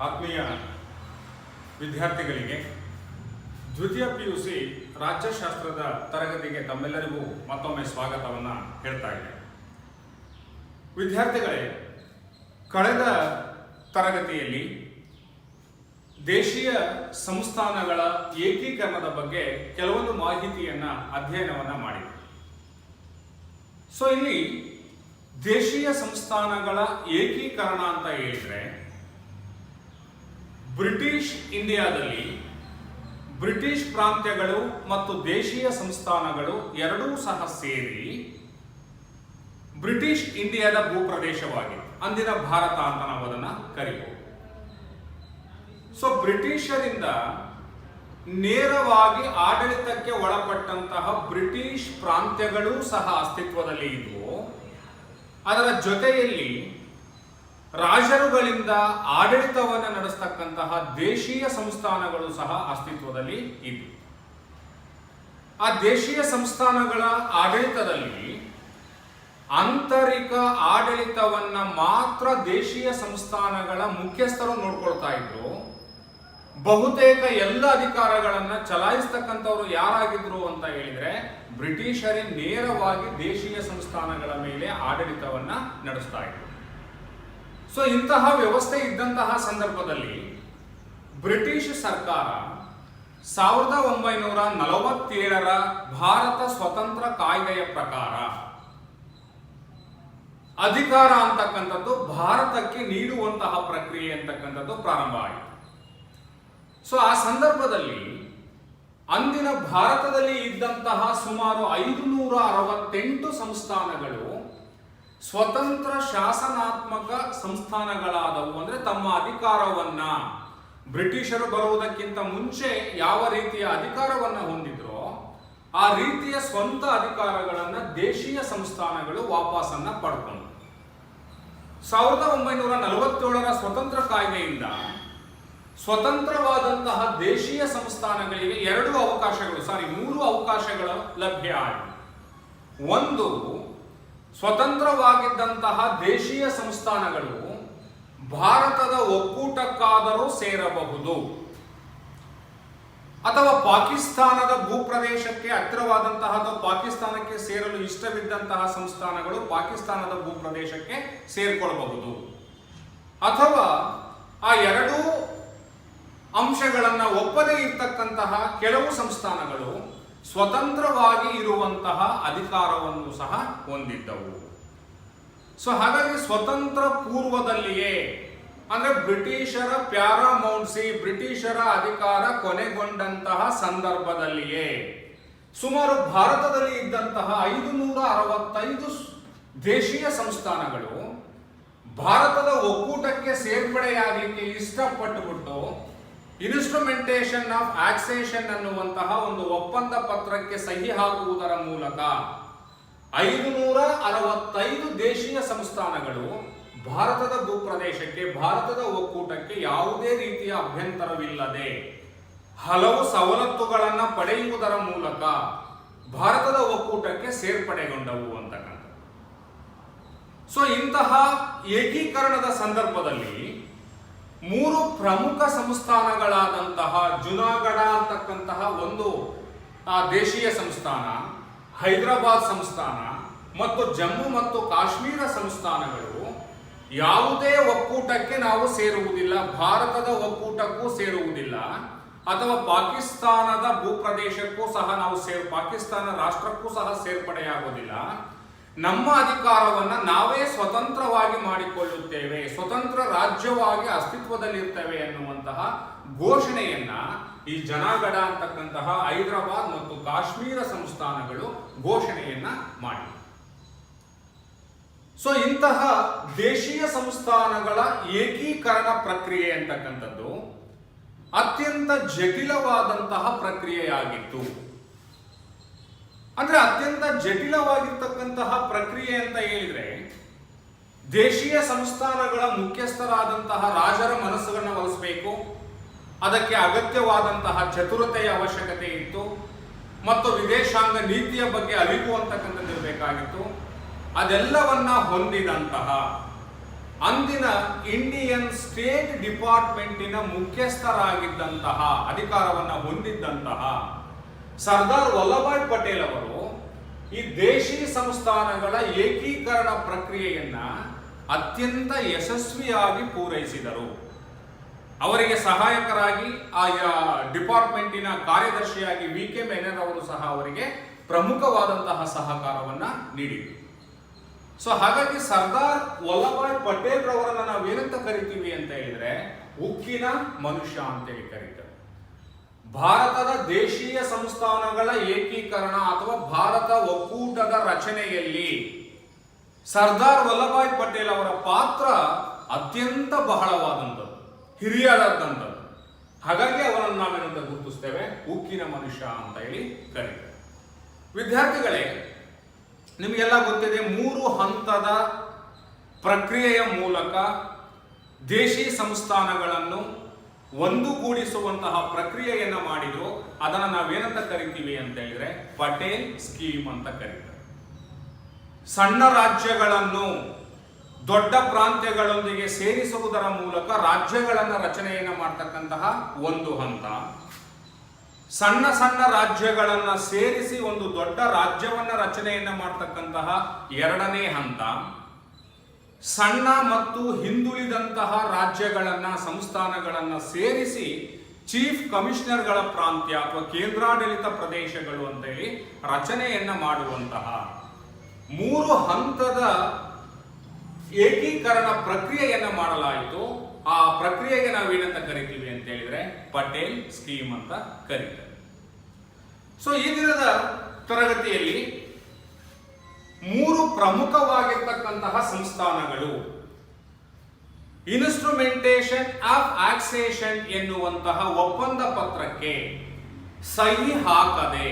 ಆತ್ಮೀಯ ವಿದ್ಯಾರ್ಥಿಗಳಿಗೆ ದ್ವಿತೀಯ PUC ರಾಜ್ಯಶಾಸ್ತ್ರದ ತರಗತಿಗೆ ತಮ್ಮೆಲ್ಲರಿಗೂ ಮತ್ತೊಮ್ಮೆ ಸ್ವಾಗತವನ್ನು ಹೇಳ್ತಾ ಇದ್ದೇನೆ. ವಿದ್ಯಾರ್ಥಿಗಳೇ, ಕಳೆದ ತರಗತಿಯಲ್ಲಿ ದೇಶೀಯ ಸಂಸ್ಥಾನಗಳ ಏಕೀಕರಣದ ಬಗ್ಗೆ ಕೆಲವೊಂದು ಮಾಹಿತಿಯನ್ನು ಅಧ್ಯಯನವನ್ನು ಮಾಡಿದೆ. ಇಲ್ಲಿ ದೇಶೀಯ ಸಂಸ್ಥಾನಗಳ ಏಕೀಕರಣ ಅಂತ ಹೇಳಿದ್ರೆ, ಬ್ರಿಟಿಷ್ ಇಂಡಿಯಾದಲ್ಲಿ ಬ್ರಿಟಿಷ್ ಪ್ರಾಂತ್ಯಗಳು ಮತ್ತು ದೇಶೀಯ ಸಂಸ್ಥಾನಗಳು ಎರಡೂ ಸಹ ಸೇರಿ ಬ್ರಿಟಿಷ್ ಇಂಡಿಯಾದ ಭೂಪ್ರದೇಶವಾಗಿದೆ. ಅಂದಿನ ಭಾರತ ಅಂತ ನಾವು ಅದನ್ನು ಕರೀಬಹುದು. ಬ್ರಿಟಿಷರಿಂದ ನೇರವಾಗಿ ಆಡಳಿತಕ್ಕೆ ಒಳಪಟ್ಟಂತಹ ಬ್ರಿಟಿಷ್ ಪ್ರಾಂತ್ಯಗಳೂ ಸಹ ಅಸ್ತಿತ್ವದಲ್ಲಿ ಇದ್ವು. ಅದರ ಜೊತೆಯಲ್ಲಿ ರಾಜರುಗಳಿಂದ ಆಡಳಿತವನ್ನು ನಡೆಸ್ತಕ್ಕಂತಹ ದೇಶೀಯ ಸಂಸ್ಥಾನಗಳು ಸಹ ಅಸ್ತಿತ್ವದಲ್ಲಿ ಇದ್ವು. ಆ ದೇಶೀಯ ಸಂಸ್ಥಾನಗಳ ಆಡಳಿತದಲ್ಲಿ ಆಂತರಿಕ ಆಡಳಿತವನ್ನ ಮಾತ್ರ ದೇಶೀಯ ಸಂಸ್ಥಾನಗಳ ಮುಖ್ಯಸ್ಥರು ನೋಡ್ಕೊಳ್ತಾ ಇದ್ರು. ಬಹುತೇಕ ಎಲ್ಲ ಅಧಿಕಾರಗಳನ್ನ ಚಲಾಯಿಸ್ತಕ್ಕಂಥವ್ರು ಯಾರಾಗಿದ್ರು ಅಂತ ಹೇಳಿದ್ರೆ, ಬ್ರಿಟಿಷರೇ ನೇರವಾಗಿ ದೇಶೀಯ ಸಂಸ್ಥಾನಗಳ ಮೇಲೆ ಆಡಳಿತವನ್ನ ನಡೆಸ್ತಾ ಇದ್ರು. ಇಂತಹ ವ್ಯವಸ್ಥೆ ಇದ್ದಂತಹ ಸಂದರ್ಭದಲ್ಲಿ ಬ್ರಿಟಿಷ್ ಸರ್ಕಾರ 1947ರ ಭಾರತ ಸ್ವತಂತ್ರ ಕಾಯ್ದೆಯ ಪ್ರಕಾರ ಅಧಿಕಾರ ಅಂತಕ್ಕಂಥದ್ದು ಭಾರತಕ್ಕೆ ನೀಡುವಂತಹ ಪ್ರಕ್ರಿಯೆ ಅಂತಕ್ಕಂಥದ್ದು ಪ್ರಾರಂಭ ಆಯಿತು. ಆ ಸಂದರ್ಭದಲ್ಲಿ ಅಂದಿನ ಭಾರತದಲ್ಲಿ ಇದ್ದಂತಹ ಸುಮಾರು 568 ಸಂಸ್ಥಾನಗಳು ಸ್ವತಂತ್ರ ಶಾಸನಾತ್ಮಕ ಸಂಸ್ಥಾನಗಳಾದವು. ಅಂದ್ರೆ ತಮ್ಮ ಅಧಿಕಾರವನ್ನ ಬ್ರಿಟಿಷರು ಬರುವುದಕ್ಕಿಂತ ಮುಂಚೆ ಯಾವ ರೀತಿಯ ಅಧಿಕಾರವನ್ನ ಹೊಂದಿದ್ರೋ ಆ ರೀತಿಯ ಸ್ವಂತ ಅಧಿಕಾರಗಳನ್ನ ದೇಶೀಯ ಸಂಸ್ಥಾನಗಳು ವಾಪಸನ್ನ ಪಡ್ಕೊಂಡು 1947ರ ಸ್ವತಂತ್ರ ಕಾಯ್ದೆಯಿಂದ ಸ್ವತಂತ್ರವಾದಂತಹ ದೇಶೀಯ ಸಂಸ್ಥಾನಗಳಿಗೆ 3 ಅವಕಾಶಗಳು ಲಭ್ಯ ಆಯಿತು. ಒಂದು, ಸ್ವತಂತ್ರವಾಗಿದ್ದಂತಹ ದೇಶೀಯ ಸಂಸ್ಥಾನಗಳು ಭಾರತದ ಒಕ್ಕೂಟಕ್ಕಾದರೂ ಸೇರಬಹುದು, ಅಥವಾ ಪಾಕಿಸ್ತಾನದ ಭೂಪ್ರದೇಶಕ್ಕೆ ಹತ್ತಿರವಾದಂತಹ ಅಥವಾ ಪಾಕಿಸ್ತಾನಕ್ಕೆ ಸೇರಲು ಇಷ್ಟವಿದ್ದಂತಹ ಸಂಸ್ಥಾನಗಳು ಪಾಕಿಸ್ತಾನದ ಭೂಪ್ರದೇಶಕ್ಕೆ ಸೇರ್ಕೊಳ್ಳಬಹುದು, ಅಥವಾ ಆ ಎರಡೂ ಅಂಶಗಳನ್ನು ಒಪ್ಪದೇ ಇರತಕ್ಕಂತಹ ಕೆಲವು ಸಂಸ್ಥಾನಗಳು ಸ್ವತಂತ್ರವಾಗಿ ಇರುವಂತಹ ಅಧಿಕಾರವನ್ನು ಸಹ ಹೊಂದಿದ್ದವು. ಹಾಗಾಗಿ ಸ್ವತಂತ್ರ ಪೂರ್ವದಲ್ಲಿಯೇ, ಅಂದ್ರೆ ಬ್ರಿಟಿಷರ ಪ್ಯಾರಾಮೌನ್ಸಿ, ಬ್ರಿಟಿಷರ ಅಧಿಕಾರ ಕೊನೆಗೊಂಡಂತಹ ಸಂದರ್ಭದಲ್ಲಿಯೇ ಸುಮಾರು ಭಾರತದಲ್ಲಿ ಇದ್ದಂತಹ 565 ದೇಶೀಯ ಸಂಸ್ಥಾನಗಳು ಭಾರತದ ಒಕ್ಕೂಟಕ್ಕೆ ಸೇರ್ಪಡೆಯಾಗಲಿಕ್ಕೆ ಇಷ್ಟಪಟ್ಟುಬಿಟ್ಟು ಇನ್ಸ್ಟ್ರುಮೆಂಟೇಷನ್ ಆಫ್ ಆಕ್ಸೇಷನ್ ಅನ್ನುವಂತಹ ಒಂದು ಒಪ್ಪಂದ ಪತ್ರಕ್ಕೆ ಸಹಿ ಹಾಕುವುದರ ಮೂಲಕ 565 ದೇಶೀಯ ಸಂಸ್ಥಾನಗಳು ಭಾರತದ ಭೂಪ್ರದೇಶಕ್ಕೆ, ಭಾರತದ ಒಕ್ಕೂಟಕ್ಕೆ ಯಾವುದೇ ರೀತಿಯ ಅಭ್ಯಂತರವಿಲ್ಲದೆ ಹಲವು ಸವಲತ್ತುಗಳನ್ನು ಪಡೆಯುವುದರ ಮೂಲಕ ಭಾರತದ ಒಕ್ಕೂಟಕ್ಕೆ ಸೇರ್ಪಡೆಗೊಂಡವು ಅಂತಕ್ಕಂಥ. ಇಂತಹ ಏಕೀಕರಣದ ಸಂದರ್ಭದಲ್ಲಿ 3 ಪ್ರಮುಖ ಸಂಸ್ಥಾನಗಳಾದಂತಹ ಜುನಾಗಢ ಅಂತಕ್ಕಂತಹ ಒಂದು ದೇಶೀಯ ಸಂಸ್ಥಾನ, ಹೈದರಾಬಾದ್ ಸಂಸ್ಥಾನ ಮತ್ತು ಜಮ್ಮು ಮತ್ತು ಕಾಶ್ಮೀರ ಸಂಸ್ಥಾನಗಳು ಯಾವುದೇ ಒಕ್ಕೂಟಕ್ಕೆ ನಾವು ಸೇರುವುದಿಲ್ಲ, ಭಾರತದ ಒಕ್ಕೂಟಕ್ಕೂ ಸೇರುವುದಿಲ್ಲ, ಅಥವಾ ಪಾಕಿಸ್ತಾನದ ಭೂಪ್ರದೇಶಕ್ಕೂ ಸಹ ನಾವು ಪಾಕಿಸ್ತಾನ ರಾಷ್ಟ್ರಕ್ಕೂ ಸಹ ಸೇರ್ಪಡೆಯಾಗುವುದಿಲ್ಲ. ನಮ್ಮ ಅಧಿಕಾರವನ್ನ ನಾವೇ ಸ್ವತಂತ್ರವಾಗಿ ಮಾಡಿಕೊಳ್ಳುತ್ತೇವೆ, ಸ್ವತಂತ್ರ ರಾಜ್ಯವಾಗಿ ಅಸ್ತಿತ್ವದಲ್ಲಿರ್ತೇವೆ ಎನ್ನುವಂತಹ ಘೋಷಣೆಯನ್ನ ಈ ಜುನಾಗಢ ಅಂತಕ್ಕಂತಹ ಹೈದರಾಬಾದ್ ಮತ್ತು ಕಾಶ್ಮೀರ ಸಂಸ್ಥಾನಗಳು ಘೋಷಣೆಯನ್ನ ಮಾಡಿ. ಇಂತಹ ದೇಶೀಯ ಸಂಸ್ಥಾನಗಳ ಏಕೀಕರಣ ಪ್ರಕ್ರಿಯೆ ಅಂತಕ್ಕಂಥದ್ದು ಅತ್ಯಂತ ಜಟಿಲವಾದಂತಹ ಪ್ರಕ್ರಿಯೆಯಾಗಿತ್ತು. ಅಂದ್ರೆ ಅತ್ಯಂತ ಜಟಿಲವಾಗಿರ್ತಕ್ಕಂತಹ ಪ್ರಕ್ರಿಯೆ ಅಂತ ಹೇಳಿದ್ರೆ, ದೇಶೀಯ ಸಂಸ್ಥಾನಗಳ ಮುಖ್ಯಸ್ಥರಾದಂತಹ ರಾಜರ ಮನಸ್ಸುಗಳನ್ನು ಒಲಿಸಬೇಕು, ಅದಕ್ಕೆ ಅಗತ್ಯವಾದಂತಹ ಚತುರತೆಯ ಅವಶ್ಯಕತೆ ಇತ್ತು, ಮತ್ತು ವಿದೇಶಾಂಗ ನೀತಿಯ ಬಗ್ಗೆ ಅರಿವು ಅಂತಕ್ಕಂಥದ್ದು ಇರಬೇಕಾಗಿತ್ತು. ಅದೆಲ್ಲವನ್ನ ಹೊಂದಿದಂತಹ ಅಂದಿನ ಇಂಡಿಯನ್ ಸ್ಟೇಟ್ ಡಿಪಾರ್ಟ್ಮೆಂಟಿನ ಮುಖ್ಯಸ್ಥರಾಗಿದ್ದಂತಹ ಅಧಿಕಾರವನ್ನು ಹೊಂದಿದ್ದಂತಹ ಸರ್ದಾರ್ ವಲ್ಲಭಾಯ್ ಪಟೇಲ್ ಅವರು ಈ ದೇಶಿ ಸಂಸ್ಥಾನಗಳ ಏಕೀಕರಣ ಪ್ರಕ್ರಿಯೆಯನ್ನ ಅತ್ಯಂತ ಯಶಸ್ವಿಯಾಗಿ ಪೂರೈಸಿದರು. ಅವರಿಗೆ ಸಹಾಯಕರಾಗಿ ಆ ಡಿಪಾರ್ಟ್ಮೆಂಟಿನ ಕಾರ್ಯದರ್ಶಿಯಾಗಿ ವಿ.ಕೆ. ಮೆನನ್ ಅವರು ಸಹ ಅವರಿಗೆ ಪ್ರಮುಖವಾದಂತಹ ಸಹಕಾರವನ್ನ ನೀಡಿದರು. ಸೊ ಹಾಗಾಗಿ ಸರ್ದಾರ್ ವಲ್ಲಭಾಯ್ ಪಟೇಲ್ ರವರನ್ನ ನಾವೇನಂತ ಕರಿತೀವಿ ಅಂತ ಹೇಳಿದ್ರೆ ಉಕ್ಕಿನ ಮನುಷ್ಯ ಅಂತೇಳಿ ಕರೀತಾರೆ. ಭಾರತದ ದೇಶೀಯ ಸಂಸ್ಥಾನಗಳ ಏಕೀಕರಣ ಅಥವಾ ಭಾರತ ಒಕ್ಕೂಟದ ರಚನೆಯಲ್ಲಿ ಸರ್ದಾರ್ ವಲ್ಲಭಾಯ್ ಪಟೇಲ್ ಅವರ ಪಾತ್ರ ಅತ್ಯಂತ ಬಹಳವಾದಂಥದ್ದು, ಹಿರಿಯರಾದಂಥದ್ದು. ಹಾಗಾಗಿ ಅವರನ್ನು ನಾವೇನಂತ ಗುರುತಿಸ್ತೇವೆ, ಉಕ್ಕಿನ ಮನುಷ್ಯ ಅಂತ ಹೇಳಿ ಕರೀತೇವೆ. ವಿದ್ಯಾರ್ಥಿಗಳೇ, ನಿಮಗೆಲ್ಲ ಗೊತ್ತಿದೆ 3 ಹಂತದ ಪ್ರಕ್ರಿಯೆಯ ಮೂಲಕ ದೇಶಿ ಸಂಸ್ಥಾನಗಳನ್ನು ಒಂದುಗೂಡಿಸುವಂತಹ ಪ್ರಕ್ರಿಯೆಯನ್ನು ಮಾಡಿದ್ರು. ಅದನ್ನು ನಾವೇನಂತ ಕರಿತೀವಿ ಅಂತ ಹೇಳಿದ್ರೆ ಪಟೇಲ್ ಸ್ಕೀಮ್ ಅಂತ ಕರೀತಾರೆ. ಸಣ್ಣ ರಾಜ್ಯಗಳನ್ನು ದೊಡ್ಡ ಪ್ರಾಂತ್ಯಗಳೊಂದಿಗೆ ಸೇರಿಸುವುದರ ಮೂಲಕ ರಾಜ್ಯಗಳನ್ನು ರಚನೆಯನ್ನು ಮಾಡ್ತಕ್ಕಂತಹ ಒಂದು ಹಂತ. ಸಣ್ಣ ಸಣ್ಣ ರಾಜ್ಯಗಳನ್ನು ಸೇರಿಸಿ ಒಂದು ದೊಡ್ಡ ರಾಜ್ಯವನ್ನ ರಚನೆಯನ್ನು ಮಾಡ್ತಕ್ಕಂತಹ ಎರಡನೇ ಹಂತ. ಸಣ್ಣ ಮತ್ತು ಹಿಂದುಳಿದಂತಹ ರಾಜ್ಯಗಳನ್ನ ಸಂಸ್ಥಾನಗಳನ್ನ ಸೇರಿಸಿ ಚೀಫ್ ಕಮಿಷನರ್ಗಳ ಪ್ರಾಂತ್ಯ ಅಥವಾ ಕೇಂದ್ರಾಡಳಿತ ಪ್ರದೇಶಗಳು ಅಂತ ಹೇಳಿ ರಚನೆಯನ್ನ ಮಾಡುವಂತಹ 3 ಹಂತದ ಏಕೀಕರಣ ಪ್ರಕ್ರಿಯೆಯನ್ನ ಮಾಡಲಾಯಿತು. ಆ ಪ್ರಕ್ರಿಯೆಗೆ ನಾವೇನಂತ ಕರಿತೀವಿ ಅಂತ ಹೇಳಿದ್ರೆ ಪಟೇಲ್ ಸ್ಕೀಮ್ ಅಂತ ಕರೀತಾರೆ. ಸೊ ಈ ದಿನದ ತರಗತಿಯಲ್ಲಿ 3 ಪ್ರಮುಖವಾಗಿರ್ತಕ್ಕಂತಹ ಸಂಸ್ಥಾನಗಳು ಇನ್ಸ್ಟ್ರುಮೆಂಟೇಷನ್ ಆಫ್ ಆಕ್ಸೇಷನ್ ಎನ್ನುವಂತಹ ಒಪ್ಪಂದ ಪತ್ರಕ್ಕೆ ಸಹಿ ಹಾಕದೆ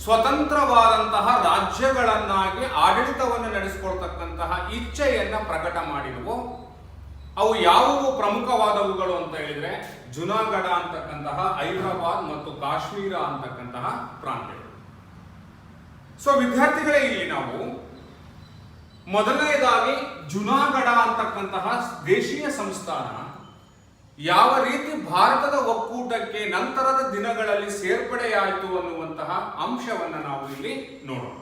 ಸ್ವತಂತ್ರವಾದಂತಹ ರಾಜ್ಯಗಳನ್ನಾಗಿ ಆಡಳಿತವನ್ನು ನಡೆಸಿಕೊಳ್ತಕ್ಕಂತಹ ಇಚ್ಛೆಯನ್ನ ಪ್ರಕಟ ಮಾಡಿರುವ ಅವು ಯಾವುವು ಪ್ರಮುಖವಾದವುಗಳು ಅಂತ ಹೇಳಿದ್ರೆ ಜುನಾಗಢ ಅಂತಕ್ಕಂತಹ ಹೈದರಾಬಾದ್ ಮತ್ತು ಕಾಶ್ಮೀರ ಅಂತಕ್ಕಂತಹ ಪ್ರಾಂತ್ಯಗಳು. ಸೊ ವಿದ್ಯಾರ್ಥಿಗಳೇ, ಇಲ್ಲಿ ನಾವು ಮೊದಲನೇದಾಗಿ ಜುನಾಗಢ ಅಂತಕ್ಕಂತಹ ದೇಶೀಯ ಸಂಸ್ಥಾನ ಯಾವ ರೀತಿ ಭಾರತದ ಒಕ್ಕೂಟಕ್ಕೆ ನಂತರದ ದಿನಗಳಲ್ಲಿ ಸೇರ್ಪಡೆಯಾಯಿತು ಅನ್ನುವಂತಹ ಅಂಶವನ್ನು ನಾವು ಇಲ್ಲಿ ನೋಡೋಣ.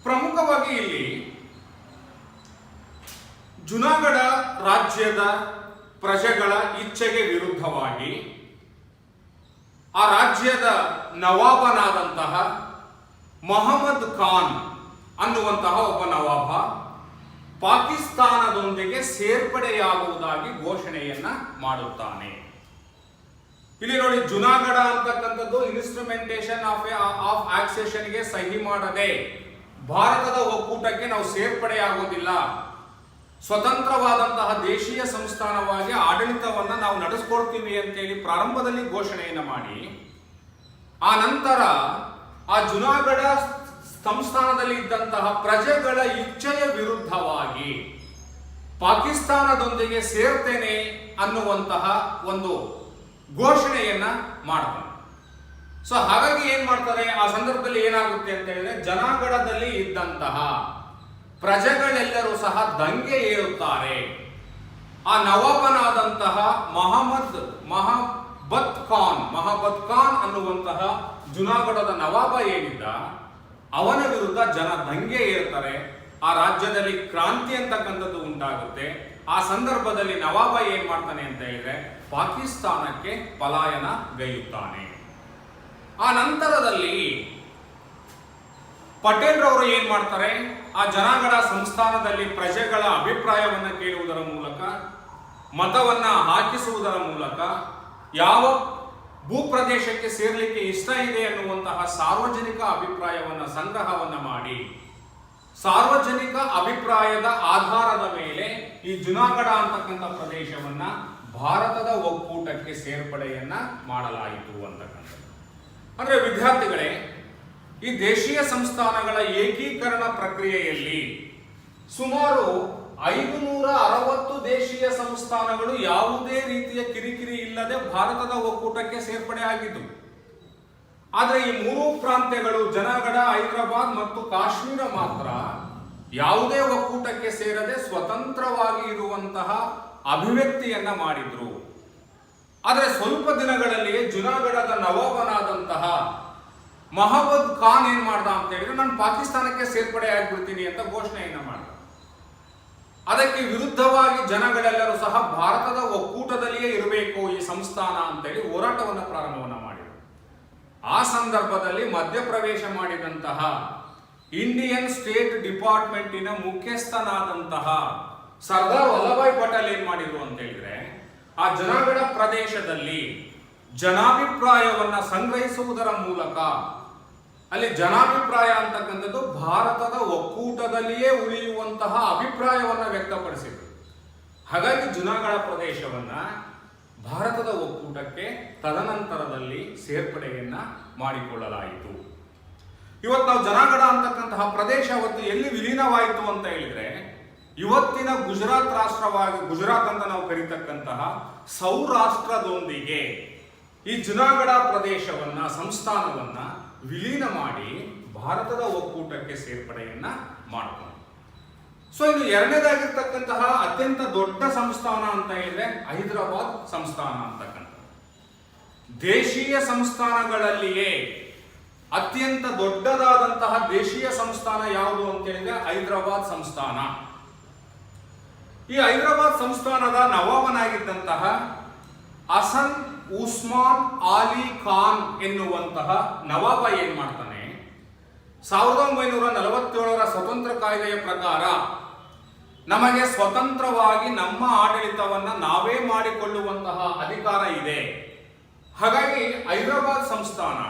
ಪ್ರಮುಖವಾಗಿ ಇಲ್ಲಿ ಜುನಾಗಢ ರಾಜ್ಯದ ಪ್ರಜೆಗಳ ಇಚ್ಛೆಗೆ ವಿರುದ್ಧವಾಗಿ ಆ ರಾಜ್ಯದ ನವಾಬನಾದಂತಹ ಮೊಹಮ್ಮದ್ ಖಾನ್ ಅನ್ನುವಂತಹ ಒಬ್ಬ ನವಾಬ ಪಾಕಿಸ್ತಾನದೊಂದಿಗೆ ಸೇರ್ಪಡೆಯಾಗುವುದಾಗಿ ಘೋಷಣೆಯನ್ನ ಮಾಡುತ್ತಾನೆ. ಇಲ್ಲಿ ನೋಡಿ, ಜುನಾಗಢ ಅಂತಕ್ಕಂಥದ್ದು ಇನ್ಸ್ಟ್ರುಮೆಂಟೇಷನ್ ಆಫ್ ಆಕ್ಸೆಷನ್ಗೆ ಸಹಿ ಮಾಡದೆ ಭಾರತದ ಒಕ್ಕೂಟಕ್ಕೆ ನಾವು ಸೇರ್ಪಡೆಯಾಗುವುದಿಲ್ಲ, ಸ್ವತಂತ್ರವಾದಂತಹ ದೇಶೀಯ ಸಂಸ್ಥಾನವಾಗಿ ಆಡಳಿತವನ್ನ ನಾವು ನಡೆಸ್ಕೊಳ್ತೀವಿ ಅಂತೇಳಿ ಪ್ರಾರಂಭದಲ್ಲಿ ಘೋಷಣೆಯನ್ನು ಮಾಡಿ, ಆ ನಂತರ ಆ ಜುನಾಗಢ ಸಂಸ್ಥಾನದಲ್ಲಿ ಇದ್ದಂತಹ ಪ್ರಜೆಗಳ ಇಚ್ಛೆಯ ವಿರುದ್ಧವಾಗಿ ಪಾಕಿಸ್ತಾನದೊಂದಿಗೆ ಸೇರ್ತೇನೆ ಅನ್ನುವಂತಹ ಒಂದು ಘೋಷಣೆಯನ್ನ ಮಾಡ್ತಾರೆ. ಸೊ ಹಾಗಾಗಿ ಏನ್ ಮಾಡ್ತಾರೆ, ಆ ಸಂದರ್ಭದಲ್ಲಿ ಏನಾಗುತ್ತೆ ಅಂತ ಹೇಳಿದ್ರೆ ಜುನಾಗಢದಲ್ಲಿ ಇದ್ದಂತಹ ಪ್ರಜೆಗಳೆಲ್ಲರೂ ಸಹ ದಂಗೆ ಏಳುತ್ತಾರೆ. ಆ ನವಾಬನಾದಂತಹ ಮಹಬತ್ ಖಾನ್ ಅನ್ನುವಂತಹ ಜುನಾಗಢದ ನವಾಬ ಏನಿದ್ದ ಅವನ ವಿರುದ್ಧ ಜನ ದಂಗೆ ಏರ್ತಾರೆ. ಆ ರಾಜ್ಯದಲ್ಲಿ ಕ್ರಾಂತಿ ಅಂತಕ್ಕಂಥದ್ದು ಉಂಟಾಗುತ್ತೆ. ಆ ಸಂದರ್ಭದಲ್ಲಿ ನವಾಬ ಏನ್ ಮಾಡ್ತಾನೆ ಅಂತ ಹೇಳಿದ್ರೆ ಪಾಕಿಸ್ತಾನಕ್ಕೆ ಪಲಾಯನ ಗೈಯುತ್ತಾನೆ. ಆ ನಂತರದಲ್ಲಿ ಪಟೇಲ್ ರವರು ಏನ್ ಮಾಡ್ತಾರೆ, ಆ ಜುನಾಗಢ ಸಂಸ್ಥಾನದಲ್ಲಿ ಪ್ರಜೆಗಳ ಅಭಿಪ್ರಾಯವನ್ನ ಕೇಳುವುದರ ಮೂಲಕ, ಮತವನ್ನ ಹಾಕಿಸುವುದರ ಮೂಲಕ, ಯಾವ ಭೂಪ್ರದೇಶಕ್ಕೆ ಸೇರ್ಲಿಕ್ಕೆ ಇಷ್ಟ ಇದೆ ಅನ್ನುವಂತಹ ಸಾರ್ವಜನಿಕ ಅಭಿಪ್ರಾಯವನ್ನ ಸಂಗ್ರಹವನ್ನ ಮಾಡಿ, ಸಾರ್ವಜನಿಕ ಅಭಿಪ್ರಾಯದ ಆಧಾರದ ಮೇಲೆ ಈ ಜುನಾಗಢ ಅಂತಕ್ಕಂಥ ಪ್ರದೇಶವನ್ನ ಭಾರತದ ಒಕ್ಕೂಟಕ್ಕೆ ಸೇರ್ಪಡೆಯನ್ನ ಮಾಡಲಾಯಿತು ಅಂತಕ್ಕಂಥದ್ದು. ಅಂದ್ರೆ ವಿದ್ಯಾರ್ಥಿಗಳೇ, ಈ ದೇಶೀಯ ಸಂಸ್ಥಾನಗಳ ಏಕೀಕರಣ ಪ್ರಕ್ರಿಯೆಯಲ್ಲಿ ಸುಮಾರು 560 ದೇಶೀಯ ಸಂಸ್ಥಾನಗಳು ಯಾವುದೇ ರೀತಿಯ ಕಿರಿಕಿರಿ ಇಲ್ಲದೆ ಭಾರತದ ಒಕ್ಕೂಟಕ್ಕೆ ಸೇರ್ಪಡೆ ಆಗಿದ್ದು. ಆದರೆ ಈ 3 ಪ್ರಾಂತ್ಯಗಳು ಜುನಾಗಢ, ಹೈದರಾಬಾದ್ ಮತ್ತು ಕಾಶ್ಮೀರ ಮಾತ್ರ ಯಾವುದೇ ಒಕ್ಕೂಟಕ್ಕೆ ಸೇರದೆ ಸ್ವತಂತ್ರವಾಗಿ ಇರುವಂತಹ ಅಭಿವ್ಯಕ್ತಿಯನ್ನ ಮಾಡಿದ್ರು. ಆದರೆ ಸ್ವಲ್ಪ ದಿನಗಳಲ್ಲಿಯೇ ಜುನಾಗಢದ ನವಾಬನಾದಂತಹ ಮಹಮ್ಮದ್ ಖಾನ್ ಏನ್ ಮಾಡ್ದ ಅಂತ ಹೇಳಿದ್ರೆ, ನಾನು ಪಾಕಿಸ್ತಾನಕ್ಕೆ ಸೇರ್ಪಡೆ ಆಗ್ಬಿಡ್ತೀನಿ ಅಂತ ಘೋಷಣೆಯನ್ನ ಮಾಡಿದ. ಅದಕ್ಕೆ ವಿರುದ್ಧವಾಗಿ ಜನಗಳೆಲ್ಲರೂ ಸಹ ಭಾರತದ ಒಕ್ಕೂಟದಲ್ಲಿಯೇ ಇರಬೇಕು ಈ ಸಂಸ್ಥಾನ ಅಂತೇಳಿ ಹೋರಾಟವನ್ನು ಪ್ರಾರಂಭವನ್ನ ಮಾಡಿದರು. ಆ ಸಂದರ್ಭದಲ್ಲಿ ಮಧ್ಯಪ್ರವೇಶ ಮಾಡಿದಂತಹ ಇಂಡಿಯನ್ ಸ್ಟೇಟ್ ಡಿಪಾರ್ಟ್ಮೆಂಟಿನ ಮುಖ್ಯಸ್ಥನಾದಂತಹ ಸರ್ದಾರ್ ವಲ್ಲಭಾಯ್ ಪಟೇಲ್ ಏನ್ ಮಾಡಿದ್ರು ಅಂತ ಹೇಳಿದ್ರೆ, ಆ ಜುನಾಗಢ ಪ್ರದೇಶದಲ್ಲಿ ಜನಾಭಿಪ್ರಾಯವನ್ನ ಸಂಗ್ರಹಿಸುವುದರ ಮೂಲಕ, ಅಲ್ಲಿ ಜನಾಭಿಪ್ರಾಯ ಅಂತಕ್ಕಂಥದ್ದು ಭಾರತದ ಒಕ್ಕೂಟದಲ್ಲಿಯೇ ಉಳಿಯುವಂತಹ ಅಭಿಪ್ರಾಯವನ್ನ ವ್ಯಕ್ತಪಡಿಸಿದ್ರು. ಹಾಗಾಗಿ ಜುನಾಗಢ ಪ್ರದೇಶವನ್ನ ಭಾರತದ ಒಕ್ಕೂಟಕ್ಕೆ ತದನಂತರದಲ್ಲಿ ಸೇರ್ಪಡೆಯನ್ನ ಮಾಡಿಕೊಳ್ಳಲಾಯಿತು. ಇವತ್ತು ನಾವು ಜುನಾಗಢ ಅಂತಕ್ಕಂತಹ ಪ್ರದೇಶ ಅವತ್ತು ಎಲ್ಲಿ ವಿಲೀನವಾಯಿತು ಅಂತ ಹೇಳಿದ್ರೆ, ಇವತ್ತಿನ ಗುಜರಾತ್ ರಾಷ್ಟ್ರವಾಗಿ, ಗುಜರಾತ್ ಅಂತ ನಾವು ಕರೀತಕ್ಕಂತಹ ಸೌರಾಷ್ಟ್ರದೊಂದಿಗೆ ಈ ಜುನಾಗಢ ಪ್ರದೇಶವನ್ನ, ಸಂಸ್ಥಾನವನ್ನ ವಿಲೀನ ಮಾಡಿ ಭಾರತದ ಒಕ್ಕೂಟಕ್ಕೆ ಸೇರ್ಪಡೆಯನ್ನ ಮಾಡಿಕೊಂಡು. ಸೊ ಇದು ಎರಡನೇದಾಗಿರ್ತಕ್ಕಂತಹ ಅತ್ಯಂತ ದೊಡ್ಡ ಸಂಸ್ಥಾನ ಅಂತ ಹೇಳಿದ್ರೆ ಹೈದರಾಬಾದ್ ಸಂಸ್ಥಾನ ಅಂತಕ್ಕಂಥ. ದೇಶೀಯ ಸಂಸ್ಥಾನಗಳಲ್ಲಿಯೇ ಅತ್ಯಂತ ದೊಡ್ಡದಾದಂತಹ ದೇಶೀಯ ಸಂಸ್ಥಾನ ಯಾವುದು ಅಂತ ಹೇಳಿದ್ರೆ ಹೈದರಾಬಾದ್ ಸಂಸ್ಥಾನ. ಈ ಹೈದರಾಬಾದ್ ಸಂಸ್ಥಾನದ ನವಾಬನಾಗಿದ್ದಂತಹ ಹಸನ್ ಉಸ್ಮಾನ್ ಆಲಿ ಖಾನ್ ಎನ್ನುವಂತಹ ನವಾಬ ಏನ್ ಮಾಡ್ತಾನೆ, 1947ರ ಸ್ವತಂತ್ರ ಕಾಯ್ದೆಯ ಪ್ರಕಾರ ನಮಗೆ ಸ್ವತಂತ್ರವಾಗಿ ನಮ್ಮ ಆಡಳಿತವನ್ನ ನಾವೇ ಮಾಡಿಕೊಳ್ಳುವಂತಹ ಅಧಿಕಾರ ಇದೆ. ಹಾಗಾಗಿ ಹೈದರಾಬಾದ್ ಸಂಸ್ಥಾನ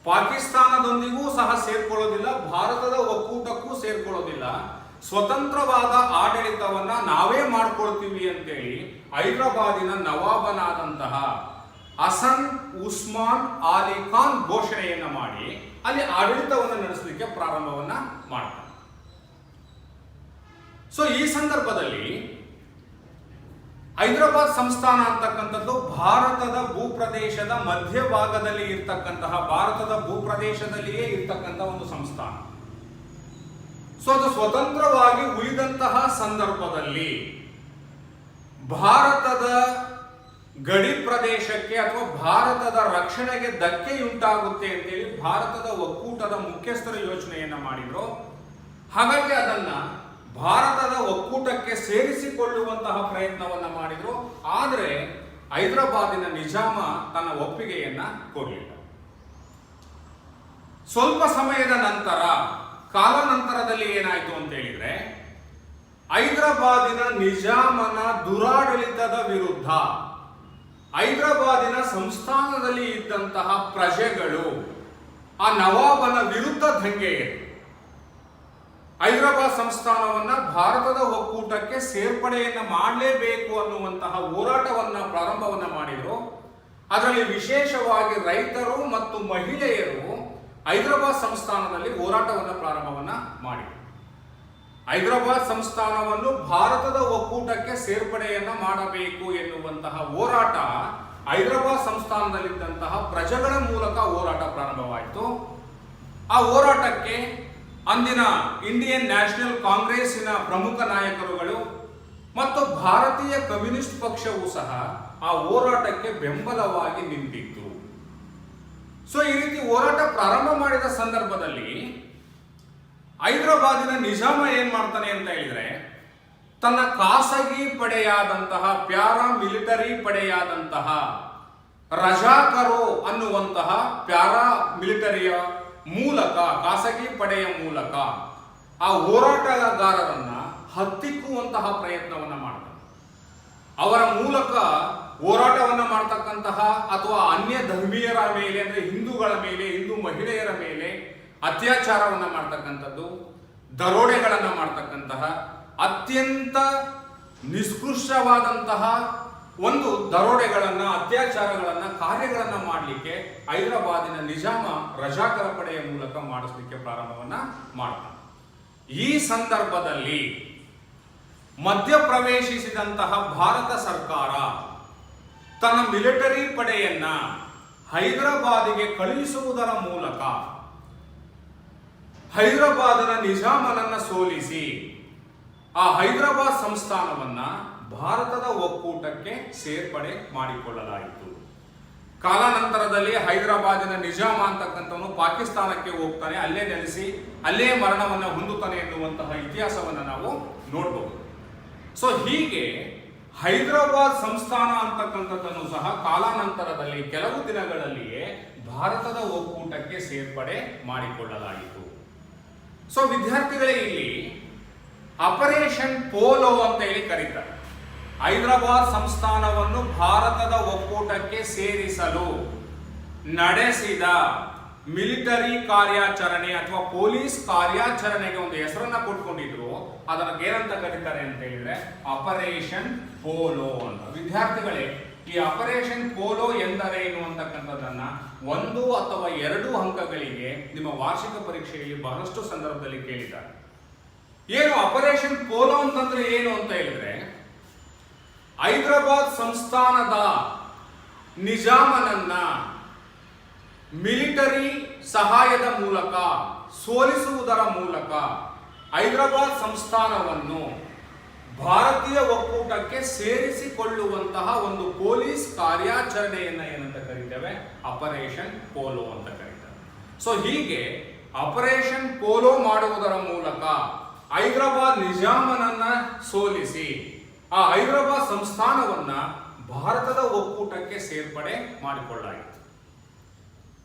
ಪಾಕಿಸ್ತಾನದೊಂದಿಗೂ ಸಹ ಸೇರ್ಕೊಳ್ಳೋದಿಲ್ಲ, ಭಾರತದ ಒಕ್ಕೂಟಕ್ಕೂ ಸೇರ್ಕೊಳ್ಳೋದಿಲ್ಲ, ಸ್ವತಂತ್ರವಾದ ಆಡಳಿತವನ್ನ ನಾವೇ ಮಾಡ್ಕೊಳ್ತೀವಿ ಅಂತೇಳಿ ಹೈದರಾಬಾದಿನ ನವಾಬನಾದಂತಹ ಹಸನ್ ಉಸ್ಮಾನ್ ಆಲಿ ಖಾನ್ ಘೋಷಣೆಯನ್ನ ಮಾಡಿ ಅಲ್ಲಿ ಆಡಳಿತವನ್ನು ನಡೆಸಲಿಕ್ಕೆ ಪ್ರಾರಂಭವನ್ನ ಮಾಡ್ತಾನೆ. ಸೊ ಈ ಸಂದರ್ಭದಲ್ಲಿ ಹೈದರಾಬಾದ್ ಸಂಸ್ಥಾನ ಅಂತಕ್ಕಂಥದ್ದು ಭಾರತದ ಭೂಪ್ರದೇಶದ ಮಧ್ಯಭಾಗದಲ್ಲಿ ಇರ್ತಕ್ಕಂತಹ, ಭಾರತದ ಭೂಪ್ರದೇಶದಲ್ಲಿಯೇ ಇರ್ತಕ್ಕಂಥ ಒಂದು ಸಂಸ್ಥಾನ. ಸೊ ಅದು ಸ್ವತಂತ್ರವಾಗಿ ಉಳಿದಂತಹ ಸಂದರ್ಭದಲ್ಲಿ ಭಾರತದ ಗಡಿ ಪ್ರದೇಶಕ್ಕೆ ಅಥವಾ ಭಾರತದ ರಕ್ಷಣೆಗೆ ಧಕ್ಕೆಯುಂಟಾಗುತ್ತೆ ಅಂತೇಳಿ ಭಾರತದ ಒಕ್ಕೂಟದ ಮುಖ್ಯಸ್ಥರು ಯೋಚನೆಯನ್ನ ಮಾಡಿದ್ರು. ಹಾಗಾಗಿ ಅದನ್ನ ಭಾರತದ ಒಕ್ಕೂಟಕ್ಕೆ ಸೇರಿಸಿಕೊಳ್ಳುವಂತಹ ಪ್ರಯತ್ನವನ್ನ ಮಾಡಿದ್ರು. ಆದರೆ ಹೈದರಾಬಾದಿನ ನಿಜಾಮ ತನ್ನ ಒಪ್ಪಿಗೆಯನ್ನ ಕೊಡಲಿಲ್ಲ. ಸ್ವಲ್ಪ ಸಮಯದ ನಂತರ, ಕಾಲಾನಂತರದಲ್ಲಿ ಏನಾಯ್ತು ಅಂತ ಹೇಳಿದ್ರೆ, ಹೈದರಾಬಾದಿನ ನಿಜಾಮನ ದುರಾಡಳಿತದ ವಿರುದ್ಧ ಹೈದರಾಬಾದಿನ ಸಂಸ್ಥಾನದಲ್ಲಿ ಇದ್ದಂತಹ ಪ್ರಜೆಗಳು ಆ ನವಾಬನ ವಿರುದ್ಧ ದಂಗೆ ಎದ್ದು ಹೈದರಾಬಾದ್ ಸಂಸ್ಥಾನವನ್ನ ಭಾರತದ ಒಕ್ಕೂಟಕ್ಕೆ ಸೇರ್ಪಡೆಯನ್ನ ಮಾಡಲೇಬೇಕು ಅನ್ನುವಂತಹ ಹೋರಾಟವನ್ನ ಪ್ರಾರಂಭವನ್ನ ಮಾಡಿದ್ರು. ಅದರಲ್ಲಿ ವಿಶೇಷವಾಗಿ ರೈತರು ಮತ್ತು ಮಹಿಳೆಯರು ಹೈದರಾಬಾದ್ ಸಂಸ್ಥಾನದಲ್ಲಿ ಹೋರಾಟವನ್ನ ಪ್ರಾರಂಭವನ್ನ ಮಾಡಿದರು. ಹೈದರಾಬಾದ್ ಸಂಸ್ಥಾನವನ್ನು ಭಾರತದ ಒಕ್ಕೂಟಕ್ಕೆ ಸೇರ್ಪಡೆಯನ್ನ ಮಾಡಬೇಕು ಎನ್ನುವಂತಹ ಹೋರಾಟ ಹೈದರಾಬಾದ್ ಸಂಸ್ಥಾನದಲ್ಲಿದ್ದಂತಹ ಪ್ರಜೆಗಳ ಮೂಲಕ ಹೋರಾಟ ಪ್ರಾರಂಭವಾಯಿತು. ಆ ಹೋರಾಟಕ್ಕೆ ಅಂದಿನ ಇಂಡಿಯನ್ ನ್ಯಾಷನಲ್ ಕಾಂಗ್ರೆಸ್ಸಿನ ಪ್ರಮುಖ ನಾಯಕರುಗಳು ಮತ್ತು ಭಾರತೀಯ ಕಮ್ಯುನಿಸ್ಟ್ ಪಕ್ಷವೂ ಸಹ ಆ ಹೋರಾಟಕ್ಕೆ ಬೆಂಬಲವಾಗಿ ನಿಂತಿತ್ತು. ಸೊ ಈ ರೀತಿ ಹೋರಾಟ ಪ್ರಾರಂಭ ಮಾಡಿದ ಸಂದರ್ಭದಲ್ಲಿ ಹೈದರಾಬಾದಿನ ನಿಜಾಮ ಏನ್ ಮಾಡ್ತಾನೆ ಅಂತ ಹೇಳಿದ್ರೆ, ತನ್ನ ಖಾಸಗಿ ಪಡೆಯಾದಂತಹ, ಪ್ಯಾರಾ ಮಿಲಿಟರಿ ಪಡೆಯಾದಂತಹ ರಜಾಕರೋ ಅನ್ನುವಂತಹ ಪ್ಯಾರಾ ಮಿಲಿಟರಿಯ ಮೂಲಕ, ಖಾಸಗಿ ಪಡೆಯ ಮೂಲಕ ಆ ಹೋರಾಟಗಾರರನ್ನ ಹತ್ತಿಕ್ಕುವಂತಹ ಪ್ರಯತ್ನವನ್ನ ಮಾಡ್ತಾನೆ. ಅವರ ಮೂಲಕ ಹೋರಾಟವನ್ನ ಮಾಡ್ತಕ್ಕಂತಹ ಅಥವಾ ಅನ್ಯ ಧರ್ಮೀಯರ ಮೇಲೆ, ಅಂದ್ರೆ ಹಿಂದೂಗಳ ಮೇಲೆ, ಹಿಂದೂ ಮಹಿಳೆಯರ ಮೇಲೆ ಅತ್ಯಾಚಾರವನ್ನ ಮಾಡ್ತಕ್ಕಂಥದ್ದು, ದರೋಡೆಗಳನ್ನ ಮಾಡ್ತಕ್ಕಂತಹ ಅತ್ಯಂತ ನಿಷ್ಕೃಷ್ಟವಾದಂತಹ ಒಂದು ದರೋಡೆಗಳನ್ನ, ಅತ್ಯಾಚಾರಗಳನ್ನ, ಕಾರ್ಯಗಳನ್ನ ಮಾಡಲಿಕ್ಕೆ ಹೈದರಾಬಾದಿನ ನಿಜಾಮ ರಜಾಕರ ಪಡೆಯ ಮೂಲಕ ಮಾಡಿಸ್ಲಿಕ್ಕೆ ಪ್ರಾರಂಭವನ್ನ ಮಾಡ್ತಾನೆ. ಈ ಸಂದರ್ಭದಲ್ಲಿ ಮಧ್ಯಪ್ರವೇಶಿಸಿದಂತಹ ಭಾರತ ಸರ್ಕಾರ ತನ್ನ ಮಿಲಿಟರಿ ಪಡೆಯನ್ನ ಹೈದರಾಬಾದಿಗೆ ಕಳುಹಿಸುವುದರ ಮೂಲಕ ಹೈದರಾಬಾದಿನ ನಿಜಾಮನನ್ನ ಸೋಲಿಸಿ ಆ ಹೈದರಾಬಾದ್ ಸಂಸ್ಥಾನವನ್ನ ಭಾರತದ ಒಕ್ಕೂಟಕ್ಕೆ ಸೇರ್ಪಡೆ ಮಾಡಿಕೊಳ್ಳಲಾಯಿತು. ಕಾಲಾನಂತರದಲ್ಲಿ ಹೈದರಾಬಾದಿನ ನಿಜಾಮ ಅಂತಕ್ಕಂಥವನು ಪಾಕಿಸ್ತಾನಕ್ಕೆ ಹೋಗ್ತಾನೆ, ಅಲ್ಲೇ ನೆಲೆಸಿ ಅಲ್ಲೇ ಮರಣವನ್ನು ಹೊಂದುತ್ತಾನೆ ಎನ್ನುವಂತಹ ಇತಿಹಾಸವನ್ನು ನಾವು ನೋಡಬಹುದು. ಸೊ ಹೀಗೆ ಹೈದರಾಬಾದ್ ಸಂಸ್ಥಾನ ಅಂತಕ್ಕಂಥದ್ದನ್ನು ಸಹ ಕಾಲಾನಂತರದಲ್ಲಿ ಕೆಲವು ದಿನಗಳಲ್ಲಿಯೇ ಭಾರತದ ಒಕ್ಕೂಟಕ್ಕೆ ಸೇರ್ಪಡೆ ಮಾಡಿಕೊಳ್ಳಲಾಯಿತು. ಸೊ ವಿದ್ಯಾರ್ಥಿಗಳೇ, ಇಲ್ಲಿ ಆಪರೇಷನ್ ಪೋಲೋ ಅಂತ ಹೇಳಿ ಕರೀತಾರೆ. ಹೈದರಾಬಾದ್ ಸಂಸ್ಥಾನವನ್ನು ಭಾರತದ ಒಕ್ಕೂಟಕ್ಕೆ ಸೇರಿಸಲು ನಡೆಸಿದ ಮಿಲಿಟರಿ ಕಾರ್ಯಾಚರಣೆ ಅಥವಾ ಪೊಲೀಸ್ ಕಾರ್ಯಾಚರಣೆಗೆ ಒಂದು ಹೆಸರನ್ನ ಕೊಟ್ಕೊಂಡಿದ್ರು. ಅದಕ್ಕೆ ಏನಂತ ಕರೀತಾರೆ ಅಂತ ಹೇಳಿದ್ರೆ ಆಪರೇಷನ್ ಪೋಲೋ ಅಂತ. ವಿದ್ಯಾರ್ಥಿಗಳೇ, ಈ ಆಪರೇಷನ್ ಪೋಲೋ ಎಂದರೇನು ಅಂತಕ್ಕಂಥದ್ದನ್ನ 1 ಅಥವಾ 2 ಅಂಕಗಳಿಗೆ ನಿಮ್ಮ ವಾರ್ಷಿಕ ಪರೀಕ್ಷೆಯಲ್ಲಿ ಬಹಳಷ್ಟು ಸಂದರ್ಭದಲ್ಲಿ ಕೇಳಿದ್ದಾರೆ. ಏನು ಆಪರೇಷನ್ ಪೋಲೋ ಅಂತಂದ್ರೆ ಏನು ಅಂತ ಹೇಳಿದ್ರೆ, ಹೈದರಾಬಾದ್ ಸಂಸ್ಥಾನದ ನಿಜಾಮನನ್ನ ಮಿಲಿಟರಿ ಸಹಾಯದ ಮೂಲಕ ಸೋಲಿಸುವುದರ ಮೂಲಕ ಹೈದರಾಬಾದ್ ಸಂಸ್ಥಾನವನ್ನು ಭಾರತೀಯ ಒಕ್ಕೂಟಕ್ಕೆ ಸೇರಿಸಿಕೊಳ್ಳುವಂತಹ ಒಂದು ಪೊಲೀಸ್ ಕಾರ್ಯಾಚರಣೆಯನ್ನ ಏನಂತ ಕರೀತೇವೆ, ಆಪರೇಷನ್ ಪೋಲೋ ಅಂತ ಕರೀತಾರೆ. ಸೊ ಹೀಗೆ ಆಪರೇಷನ್ ಪೋಲೋ ಮಾಡುವುದರ ಮೂಲಕ ಹೈದರಾಬಾದ್ ನಿಜಾಮನನ್ನ ಸೋಲಿಸಿ ಆ ಹೈದರಾಬಾದ್ ಸಂಸ್ಥಾನವನ್ನ ಭಾರತದ ಒಕ್ಕೂಟಕ್ಕೆ ಸೇರ್ಪಡೆ ಮಾಡಿಕೊಳ್ಳಲಾಯಿತು.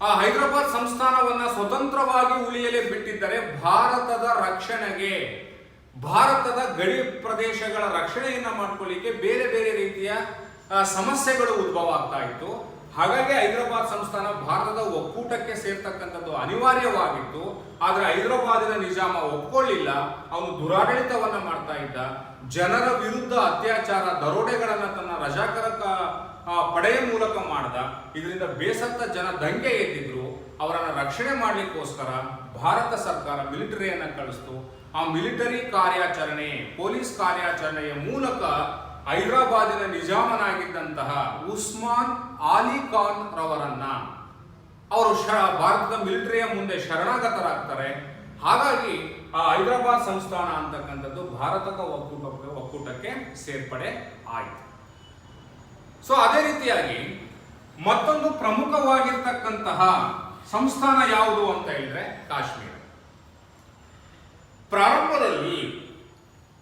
ಆ ಹೈದರಾಬಾದ್ ಸಂಸ್ಥಾನವನ್ನ ಸ್ವತಂತ್ರವಾಗಿ ಉಳಿಯಲೇ ಬಿಟ್ಟಿದ್ದರೆ ಭಾರತದ ರಕ್ಷಣೆಗೆ, ಭಾರತದ ಗಡಿ ಪ್ರದೇಶಗಳ ರಕ್ಷಣೆಯನ್ನ ಮಾಡ್ಕೊಳ್ಳಿಕ್ಕೆ ಬೇರೆ ಬೇರೆ ರೀತಿಯ ಸಮಸ್ಯೆಗಳು ಉದ್ಭವ ಆಗ್ತಾ ಇತ್ತು. ಹಾಗಾಗಿ ಹೈದರಾಬಾದ್ ಸಂಸ್ಥಾನ ಭಾರತದ ಒಕ್ಕೂಟಕ್ಕೆ ಸೇರ್ತಕ್ಕಂಥದ್ದು ಅನಿವಾರ್ಯವಾಗಿತ್ತು. ಆದ್ರೆ ಹೈದರಾಬಾದಿನ ನಿಜಾಮ ಒಪ್ಕೊಳ್ಳಿಲ್ಲ. ಅವನು ದುರಾಡಳಿತವನ್ನ ಮಾಡ್ತಾ ಇದ್ದ. ಜನರ ವಿರುದ್ಧ ಅತ್ಯಾಚಾರ, ದರೋಡೆಗಳನ್ನ ತನ್ನ ರಜಾಕರ ಪಡೆಯ ಮೂಲಕ ಮಾಡ್ದ. ಇದರಿಂದ ಬೇಸತ್ತ ಜನ ದಂಗೆ ಎದ್ದಿದ್ರು. ಅವರನ್ನ ರಕ್ಷಣೆ ಮಾಡ್ಲಿಕ್ಕೋಸ್ಕರ ಭಾರತ ಸರ್ಕಾರ ಮಿಲಿಟರಿಯನ್ನ ಕಳಿಸ್ತು. ಆ ಮಿಲಿಟರಿ ಕಾರ್ಯಾಚರಣೆ, ಪೊಲೀಸ್ ಕಾರ್ಯಾಚರಣೆಯ ಮೂಲಕ ಹೈದರಾಬಾದಿನ ನಿಜಾಮನಾಗಿದ್ದಂತಹ ಉಸ್ಮಾನ್ ಆಲಿ ಖಾನ್ ರವರನ್ನ ಅವರು ಭಾರತದ ಮಿಲಿಟರಿಯ ಮುಂದೆ ಶರಣಾಗತರಾಗ್ತಾರೆ. ಹಾಗಾಗಿ ಆ ಹೈದರಾಬಾದ್ ಸಂಸ್ಥಾನ ಅಂತಕ್ಕಂಥದ್ದು ಭಾರತದ ಒಕ್ಕೂಟಕ್ಕೆ ಸೇರ್ಪಡೆ ಆಯಿತು. ಸೊ ಅದೇ ರೀತಿಯಾಗಿ ಮತ್ತೊಂದು ಪ್ರಮುಖವಾಗಿರ್ತಕ್ಕಂತಹ ಸಂಸ್ಥಾನ ಯಾವುದು ಅಂತ ಹೇಳಿದ್ರೆ ಕಾಶ್ಮೀರ. ಪ್ರಾರಂಭದಲ್ಲಿ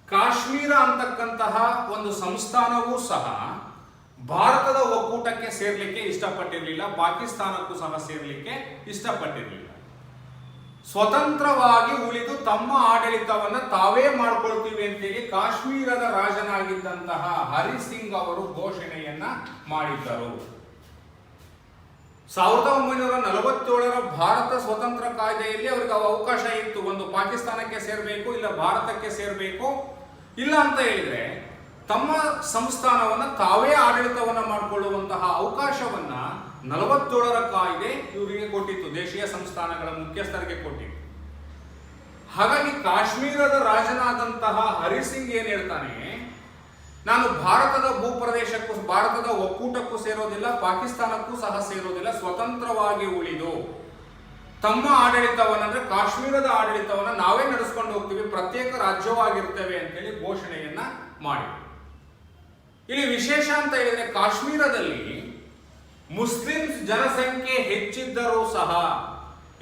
ಕಾಶ್ಮೀರ ಅಂತಕ್ಕಂತಹ ಒಂದು ಸಂಸ್ಥಾನವೂ ಸಹ ಭಾರತದ ಒಕ್ಕೂಟಕ್ಕೆ ಸೇರ್ಲಿಕ್ಕೆ ಇಷ್ಟಪಟ್ಟಿರಲಿಲ್ಲ, ಪಾಕಿಸ್ತಾನಕ್ಕೂ ಸಹ ಸೇರ್ಲಿಕ್ಕೆ ಇಷ್ಟಪಟ್ಟಿರಲಿಲ್ಲ. ಸ್ವತಂತ್ರವಾಗಿ ಉಳಿದು ತಮ್ಮ ಆಡಳಿತವನ್ನ ತಾವೇ ಮಾಡ್ಕೊಳ್ತೀವಿ ಅಂತೇಳಿ ಕಾಶ್ಮೀರದ ರಾಜನಾಗಿದ್ದಂತಹ ಹರಿ ಸಿಂಗ್ ಅವರು ಘೋಷಣೆಯನ್ನ ಮಾಡಿದ್ದರು. 1947ರ ಭಾರತ ಸ್ವತಂತ್ರ ಕಾಯ್ದೆಯಲ್ಲಿ ಅವರಿಗೆ ಅವಕಾಶ ಇತ್ತು. ಒಂದು ಪಾಕಿಸ್ತಾನಕ್ಕೆ ಸೇರ್ಬೇಕು, ಇಲ್ಲ ಭಾರತಕ್ಕೆ ಸೇರ್ಬೇಕು, ಇಲ್ಲ ಅಂತ ಹೇಳಿದ್ರೆ ತಮ್ಮ ಸಂಸ್ಥಾನವನ್ನ ತಾವೇ ಆಡಳಿತವನ್ನ ಮಾಡಿಕೊಳ್ಳುವಂತಹ ಅವಕಾಶವನ್ನ 47ರ ಕಾಯ್ದೆ ಇವರಿಗೆ ಕೊಟ್ಟಿತ್ತು, ದೇಶೀಯ ಸಂಸ್ಥಾನಗಳ ಮುಖ್ಯಸ್ಥರಿಗೆ ಕೊಟ್ಟಿತ್ತು. ಹಾಗಾಗಿ ಕಾಶ್ಮೀರದ ರಾಜನಾದಂತಹ ಹರಿಸಿಂಗ್ ಏನ್ ಹೇಳ್ತಾನೆ, ನಾನು ಭಾರತದ ಭೂಪ್ರದೇಶಕ್ಕೂ, ಭಾರತದ ಒಕ್ಕೂಟಕ್ಕೂ ಸೇರೋದಿಲ್ಲ, ಪಾಕಿಸ್ತಾನಕ್ಕೂ ಸಹ ಸೇರೋದಿಲ್ಲ, ಸ್ವತಂತ್ರವಾಗಿ ಉಳಿದು ತಮ್ಮ ಆಡಳಿತವನ್ನ, ಅಂದ್ರೆ ಕಾಶ್ಮೀರದ ಆಡಳಿತವನ್ನ ನಾವೇ ನಡೆಸ್ಕೊಂಡು ಹೋಗ್ತೀವಿ, ಪ್ರತ್ಯೇಕ ರಾಜ್ಯವಾಗಿರ್ತೇವೆ ಅಂತೇಳಿ ಘೋಷಣೆಯನ್ನ ಮಾಡಿ. ಇಲ್ಲಿ ವಿಶೇಷ ಅಂತ ಹೇಳಿದ್ರೆ ಕಾಶ್ಮೀರದಲ್ಲಿ ಮುಸ್ಲಿಂ ಜನಸಂಖ್ಯೆ ಹೆಚ್ಚಿದ್ದರೂ ಸಹ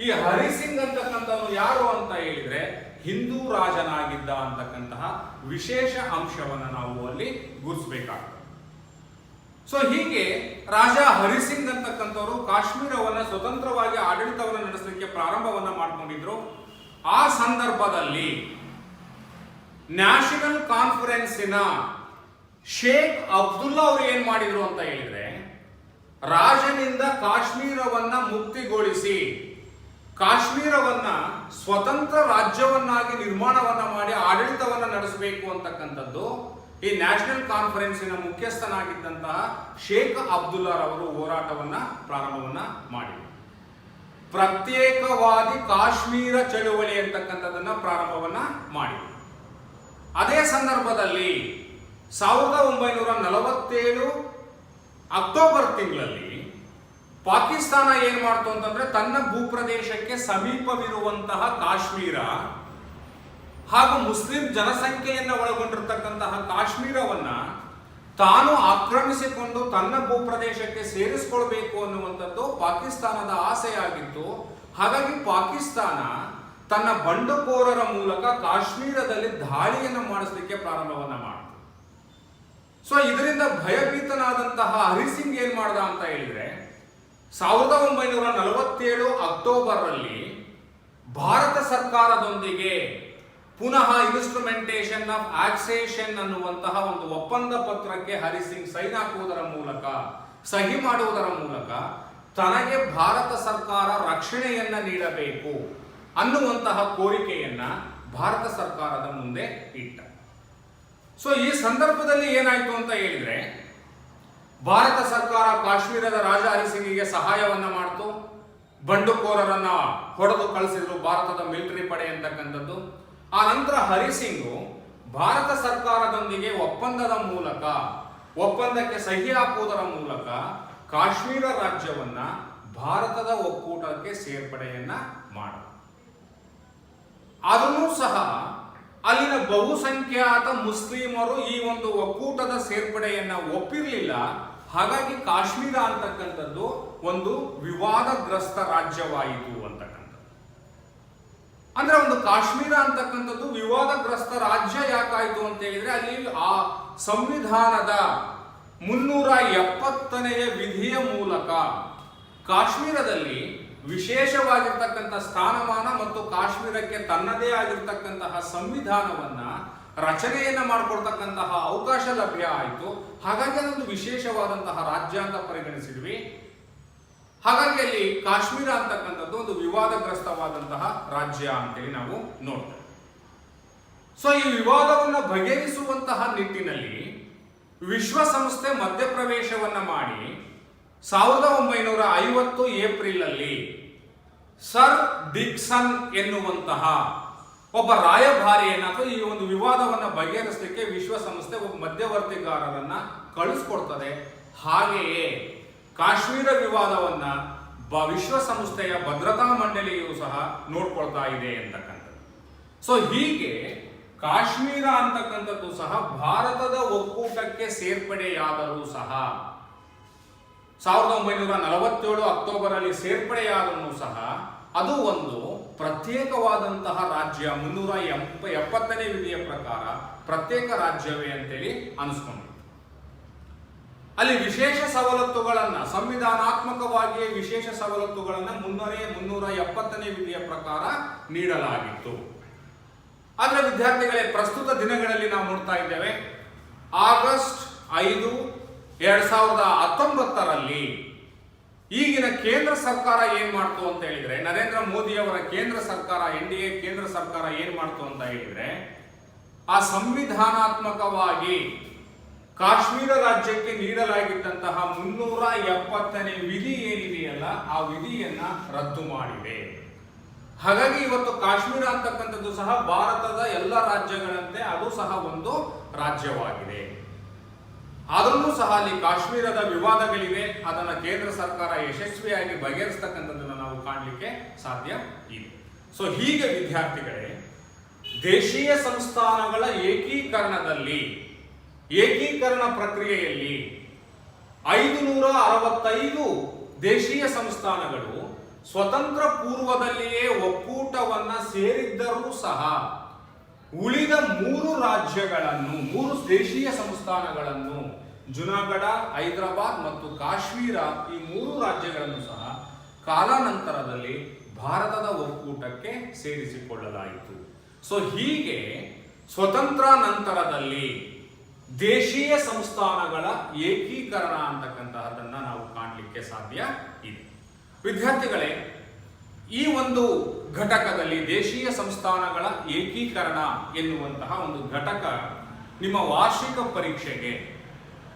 ಈ ಹರಿಸಿಂಗ್ ಅಂತಕ್ಕಂಥವನು ಯಾರು ಅಂತ ಹೇಳಿದ್ರೆ ಹಿಂದೂ ರಾಜನಾಗಿದ್ದ ಅಂತಕ್ಕಂತಹ ವಿಶೇಷ ಅಂಶವನ್ನು ನಾವು ಅಲ್ಲಿ ಗುರುತಿಸಬೇಕಾಗ್ತದೆ. ಸೊ ಹೀಗೆ ರಾಜ ಹರಿಸಿಂಗ್ ಅಂತಕ್ಕಂಥವರು ಕಾಶ್ಮೀರವನ್ನ ಸ್ವತಂತ್ರವಾಗಿ ಆಡಳಿತವನ್ನು ನಡೆಸಲಿಕ್ಕೆ ಪ್ರಾರಂಭವನ್ನ ಮಾಡ್ಕೊಂಡಿದ್ರು. ಆ ಸಂದರ್ಭದಲ್ಲಿ ನ್ಯಾಷನಲ್ ಕಾನ್ಫರೆನ್ಸಿನ ಶೇಖ್ ಅಬ್ದುಲ್ಲಾ ಅವರು ಏನ್ ಮಾಡಿದ್ರು ಅಂತ ಹೇಳಿದ್ರೆ, ರಾಜನಿಂದ ಕಾಶ್ಮೀರವನ್ನ ಮುಕ್ತಿಗೊಳಿಸಿ ಕಾಶ್ಮೀರವನ್ನ ಸ್ವತಂತ್ರ ರಾಜ್ಯವನ್ನಾಗಿ ನಿರ್ಮಾಣವನ್ನ ಮಾಡಿ ಆಡಳಿತವನ್ನ ನಡೆಸಬೇಕು ಅಂತಕ್ಕಂಥದ್ದು ಈ ನ್ಯಾಷನಲ್ ಕಾನ್ಫರೆನ್ಸಿನ ಮುಖ್ಯಸ್ಥನಾಗಿದ್ದಂತಹ ಶೇಖ್ ಅಬ್ದುಲ್ಲಾ ರವರು ಹೋರಾಟವನ್ನ ಪ್ರಾರಂಭವನ್ನ ಮಾಡಿದರು. ಪ್ರತ್ಯೇಕವಾದಿ ಕಾಶ್ಮೀರ ಚಳುವಳಿ ಅಂತಕ್ಕಂಥದ್ದನ್ನ ಪ್ರಾರಂಭವನ್ನ ಮಾಡಿದರು. ಅದೇ ಸಂದರ್ಭದಲ್ಲಿ 1947 ಅಕ್ಟೋಬರ್ ತಿಂಗಳಲ್ಲಿ ಪಾಕಿಸ್ತಾನ ಏನ್ ಮಾಡ್ತು ಅಂತಂದ್ರೆ ತನ್ನ ಭೂಪ್ರದೇಶಕ್ಕೆ ಸಮೀಪವಿರುವಂತಹ ಕಾಶ್ಮೀರ ಹಾಗೂ ಮುಸ್ಲಿಂ ಜನಸಂಖ್ಯೆಯನ್ನು ಒಳಗೊಂಡಿರ್ತಕ್ಕಂತಹ ಕಾಶ್ಮೀರವನ್ನ ತಾನು ಆಕ್ರಮಿಸಿಕೊಂಡು ತನ್ನ ಭೂಪ್ರದೇಶಕ್ಕೆ ಸೇರಿಸಿಕೊಳ್ಬೇಕು ಅನ್ನುವಂಥದ್ದು ಪಾಕಿಸ್ತಾನದ ಆಸೆಯಾಗಿತ್ತು. ಹಾಗಾಗಿ ಪಾಕಿಸ್ತಾನ ತನ್ನ ಬಂಡುಕೋರರ ಮೂಲಕ ಕಾಶ್ಮೀರದಲ್ಲಿ ದಾಳಿಯನ್ನು ಮಾಡಿಸಲಿಕ್ಕೆ ಪ್ರಾರಂಭವನ್ನ ಮಾಡಿತು. ಸೊ ಇದರಿಂದ ಭಯಭೀತನಾದಂತಹ ಹರಿಸಿಂಗ್ ಏನ್ ಮಾಡ್ದ ಅಂತ ಹೇಳಿದ್ರೆ 1947 ಅಕ್ಟೋಬರ್ ರಲ್ಲಿ ಭಾರತ ಸರ್ಕಾರದೊಂದಿಗೆ ಪುನಃ ಇನ್ಸ್ಟ್ರುಮೆಂಟೇಷನ್ ಆಫ್ ಆಕ್ಸೇಷನ್ ಅನ್ನುವಂತಹ ಒಂದು ಒಪ್ಪಂದ ಪತ್ರಕ್ಕೆ ಹರಿಸಿಂಗ್ ಸೈನ್ ಹಾಕುವುದರ ಮೂಲಕ, ಸಹಿ ಮಾಡುವುದರ ಮೂಲಕ ತನಗೆ ಭಾರತ ಸರ್ಕಾರ ರಕ್ಷಣೆಯನ್ನ ನೀಡಬೇಕು ಅನ್ನುವಂತಹ ಕೋರಿಕೆಯನ್ನ ಭಾರತ ಸರ್ಕಾರದ ಮುಂದೆ ಇಟ್ಟ. ಸೊ ಈ ಸಂದರ್ಭದಲ್ಲಿ ಏನಾಯ್ತು ಅಂತ ಹೇಳಿದ್ರೆ, ಭಾರತ ಸರ್ಕಾರ ಕಾಶ್ಮೀರದ ರಾಜ ಹರಿಸಿಂಗಿಗೆ ಸಹಾಯವನ್ನ ಮಾಡ್ತು. ಬಂಡುಕೋರರನ್ನ ಹೊಡೆದು ಕಳಿಸಿದ್ರು ಭಾರತದ ಮಿಲಿಟರಿ ಪಡೆ ಅಂತಕ್ಕಂಥದ್ದು. ಆ ನಂತರ ಹರಿಸಿಂಗು ಭಾರತ ಸರ್ಕಾರದೊಂದಿಗೆ ಒಪ್ಪಂದಕ್ಕೆ ಸಹಿ ಹಾಕುವುದರ ಮೂಲಕ ಕಾಶ್ಮೀರ ರಾಜ್ಯವನ್ನ ಭಾರತದ ಒಕ್ಕೂಟಕ್ಕೆ ಸೇರ್ಪಡೆಯನ್ನ ಮಾಡ. ಅದನ್ನು ಸಹ ಅಲ್ಲಿನ ಬಹುಸಂಖ್ಯಾತ ಮುಸ್ಲಿಮರು ಈ ಒಂದು ಒಕ್ಕೂಟದ ಸೇರ್ಪಡೆಯನ್ನ ಒಪ್ಪಿರಲಿಲ್ಲ. ಹಾಗಾಗಿ ಕಾಶ್ಮೀರ ಅಂತಕ್ಕಂಥದ್ದು ಒಂದು ವಿವಾದಗ್ರಸ್ತ ರಾಜ್ಯವಾಯಿತು ಅಂತಕ್ಕಂಥದ್ದು. ಅಂದ್ರೆ ಒಂದು ಕಾಶ್ಮೀರ ಅಂತಕ್ಕಂಥದ್ದು ವಿವಾದಗ್ರಸ್ತ ರಾಜ್ಯ ಯಾಕಾಯಿತು ಅಂತ ಹೇಳಿದ್ರೆ, ಅಲ್ಲಿ ಆ ಸಂವಿಧಾನದ 370ನೇ ವಿಧಿಯ ಮೂಲಕ ಕಾಶ್ಮೀರದಲ್ಲಿ ವಿಶೇಷವಾಗಿರ್ತಕ್ಕಂಥ ಸ್ಥಾನಮಾನ ಮತ್ತು ಕಾಶ್ಮೀರಕ್ಕೆ ತನ್ನದೇ ಆಗಿರ್ತಕ್ಕಂತಹ ಸಂವಿಧಾನವನ್ನ ರಚನೆಯನ್ನ ಮಾಡಿಕೊಡ್ತಕ್ಕಂತಹ ಅವಕಾಶ ಲಭ್ಯ ಆಯಿತು. ಹಾಗಾಗಿ ಅದೊಂದು ವಿಶೇಷವಾದಂತಹ ರಾಜ್ಯ ಅಂತ ಪರಿಗಣಿಸಿದ್ವಿ. ಹಾಗಾಗಿ ಅಲ್ಲಿ ಕಾಶ್ಮೀರ ಅಂತಕ್ಕಂಥದ್ದು ಒಂದು ವಿವಾದಗ್ರಸ್ತವಾದಂತಹ ರಾಜ್ಯ ಅಂತೇಳಿ ನಾವು ನೋಡ್ತೇವೆ. ಸೊ ಈ ವಿವಾದವನ್ನು ಬಗೆಹರಿಸುವಂತಹ ನಿಟ್ಟಿನಲ್ಲಿ ವಿಶ್ವಸಂಸ್ಥೆ ಮಧ್ಯಪ್ರವೇಶವನ್ನ ಮಾಡಿ 1950 ಏಪ್ರಿಲ್ ಅಲ್ಲಿ ಸರ್ ಡಿಕ್ಸನ್ ಎನ್ನುವಂತಹ ಒಬ್ಬ ರಾಯಭಾರಿಯನ್ನ ಅಥವಾ ಈ ಒಂದು ವಿವಾದವನ್ನ ಬಗೆಹರಿಸಲಿಕ್ಕೆ ವಿಶ್ವಸಂಸ್ಥೆ ಒಬ್ಬ ಮಧ್ಯವರ್ತಿಗಾರರನ್ನ ಕಳಿಸ್ಕೊಡ್ತದೆ. ಹಾಗೆಯೇ ಕಾಶ್ಮೀರ ವಿವಾದವನ್ನ ವಿಶ್ವಸಂಸ್ಥೆಯ ಭದ್ರತಾ ಮಂಡಳಿಯು ಸಹ ನೋಡ್ಕೊಳ್ತಾ ಇದೆ ಅಂತಕ್ಕಂಥದ್ದು. ಸೊ ಹೀಗೆ ಕಾಶ್ಮೀರ ಅಂತಕ್ಕಂಥದ್ದು ಸಹ ಭಾರತದ ಒಕ್ಕೂಟಕ್ಕೆ ಸೇರ್ಪಡೆಯಾದರೂ ಸಹ 1947 ಅಕ್ಟೋಬರ್ ಅಲ್ಲಿ ಸೇರ್ಪಡೆಯಾದರೂ ಸಹ ಅದು ಒಂದು ಪ್ರತ್ಯೇಕವಾದಂತಹ ರಾಜ್ಯ, 370ನೇ ವಿಧಿಯ ಪ್ರಕಾರ ಪ್ರತ್ಯೇಕ ರಾಜ್ಯವೇ ಅಂತೇಳಿ ಅನಿಸ್ಕೊಂಡು ಅಲ್ಲಿ ವಿಶೇಷ ಸವಲತ್ತುಗಳನ್ನ ಸಂವಿಧಾನಾತ್ಮಕವಾಗಿ ವಿಶೇಷ ಸವಲತ್ತುಗಳನ್ನ 370ನೇ ವಿಧಿಯ ಪ್ರಕಾರ ನೀಡಲಾಗಿತ್ತು. ಆದ್ರೆ ವಿದ್ಯಾರ್ಥಿಗಳೇ, ಪ್ರಸ್ತುತ ದಿನಗಳಲ್ಲಿ ನಾವು ನೋಡ್ತಾ ಇದ್ದೇವೆ, ಆಗಸ್ಟ್ 5, 2019ರಲ್ಲಿ ಈಗಿನ ಕೇಂದ್ರ ಸರ್ಕಾರ ಏನ್ ಮಾಡ್ತು ಅಂತ ಹೇಳಿದ್ರೆ, ನರೇಂದ್ರ ಮೋದಿ ಅವರ ಕೇಂದ್ರ ಸರ್ಕಾರ, NDA ಕೇಂದ್ರ ಸರ್ಕಾರ ಏನ್ ಮಾಡ್ತು ಅಂತ ಹೇಳಿದ್ರೆ, ಆ ಸಂವಿಧಾನಾತ್ಮಕವಾಗಿ ಕಾಶ್ಮೀರ ರಾಜ್ಯಕ್ಕೆ ನೀಡಲಾಗಿದ್ದಂತಹ 370ನೇ ವಿಧಿ ಏನಿದೆಯಲ್ಲ ಆ ವಿಧಿಯನ್ನ ರದ್ದು ಮಾಡಿದೆ. ಹಾಗಾಗಿ ಇವತ್ತು ಕಾಶ್ಮೀರ ಅಂತಕ್ಕಂಥದ್ದು ಸಹ ಭಾರತದ ಎಲ್ಲ ರಾಜ್ಯಗಳಂತೆ ಅದು ಸಹ ಒಂದು ರಾಜ್ಯವಾಗಿದೆ. ಆದ್ರೂ ಸಹ ಅಲ್ಲಿ ಕಾಶ್ಮೀರದ ವಿವಾದಗಳಿವೆ, ಅದನ್ನ ಕೇಂದ್ರ ಸರ್ಕಾರ ಯಶಸ್ವಿಯಾಗಿ ಬಗೆಹರಿಸ್ತಕ್ಕಂಥದ್ದನ್ನು ನಾವು ಕಾಣಲಿಕ್ಕೆ ಸಾಧ್ಯ ಇದೆ. ಸೊ ಹೀಗೆ ವಿದ್ಯಾರ್ಥಿಗಳೇ, ದೇಶೀಯ ಸಂಸ್ಥಾನಗಳ ಏಕೀಕರಣ ಪ್ರಕ್ರಿಯೆಯಲ್ಲಿ 565 ದೇಶೀಯ ಸಂಸ್ಥಾನಗಳು ಸ್ವತಂತ್ರ ಪೂರ್ವದಲ್ಲಿಯೇ ಒಕ್ಕೂಟವನ್ನ ಸೇರಿದ್ದರೂ ಸಹ ಉಳಿದ 3 ರಾಜ್ಯಗಳನ್ನು, 3 ದೇಶೀಯ ಸಂಸ್ಥಾನಗಳನ್ನು, ಜುನಾಗಢ, ಹೈದರಾಬಾದ್ ಮತ್ತು ಕಾಶ್ಮೀರ, ಈ 3 ರಾಜ್ಯಗಳನ್ನು ಸಹ ಕಾಲಾನಂತರದಲ್ಲಿ ಭಾರತದ ಒಕ್ಕೂಟಕ್ಕೆ ಸೇರಿಸಿಕೊಳ್ಳಲಾಯಿತು. ಸೊ ಹೀಗೆ ಸ್ವತಂತ್ರ ನಂತರದಲ್ಲಿ ದೇಶೀಯ ಸಂಸ್ಥಾನಗಳ ಏಕೀಕರಣ ಅಂತಕ್ಕಂತಹದನ್ನ ನಾವು ಕಾಣಲಿಕ್ಕೆ ಸಾಧ್ಯ ಇದೆ. ವಿದ್ಯಾರ್ಥಿಗಳೇ, ಈ ಒಂದು ಘಟಕದಲ್ಲಿ ದೇಶೀಯ ಸಂಸ್ಥಾನಗಳ ಏಕೀಕರಣ ಎನ್ನುವಂತಹ ಒಂದು ಘಟಕ ನಿಮ್ಮ ವಾರ್ಷಿಕ ಪರೀಕ್ಷೆಗೆ